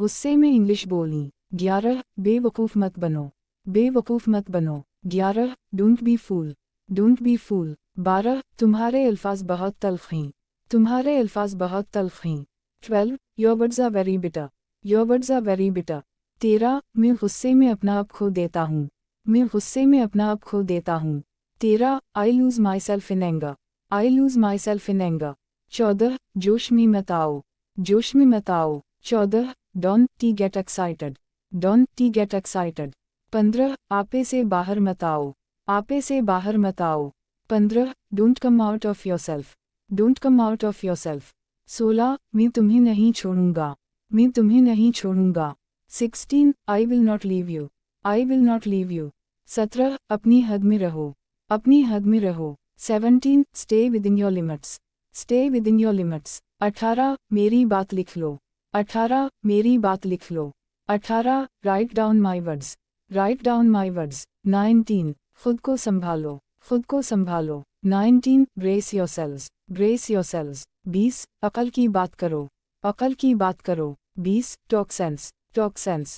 गुस्से में इंग्लिश बोली। 11 बेवकूफ़ मत बनो, बेवकूफ़ मत बनो। 11 don't be fool, don't be fool. 12 तुम्हारे अल्फाज बहुत तल्ख़ हैं, तुम्हारे अल्फाज बहुत तल्ख़ हैं। 12 your words are very bitter, your words are very bitter. 13 मैं गुस्से में अपना आप खो देता हूँ, मैं गुस्से में अपना आप खो देता हूँ। 13 आई loose my self in anger, I loose my self in anger. 14 जोश में मत आओ, जोश में मत आओ। 14 don't T get excited, don't T get excited. 15 आपे से बाहर मत आओ, आपे से बाहर मत आओ। 15 don't come out of your self, don't come out of your self. 16 मैं तुम्हें नहीं छोड़ूंगा, मैं तुम्हें नहीं छोड़ूंगा। 16 I will not leave you, I will not leave you. 17 अपनी हद में रहो, अपनी हद में रहो। 17 stay with in your limits, stay with in your limits. 18 मेरी बात लिख लो, 18 मेरी बात लिख लो। 18 write down my words, write down my words. 19 खुद को संभालो, खुद को संभालो। 19 ब्रेस योरसेल्व्स, ब्रेस योरसेल्व्स। 20 अकल की बात करो, अकल की बात करो। 20 टॉक सेंस, टॉक सेंस।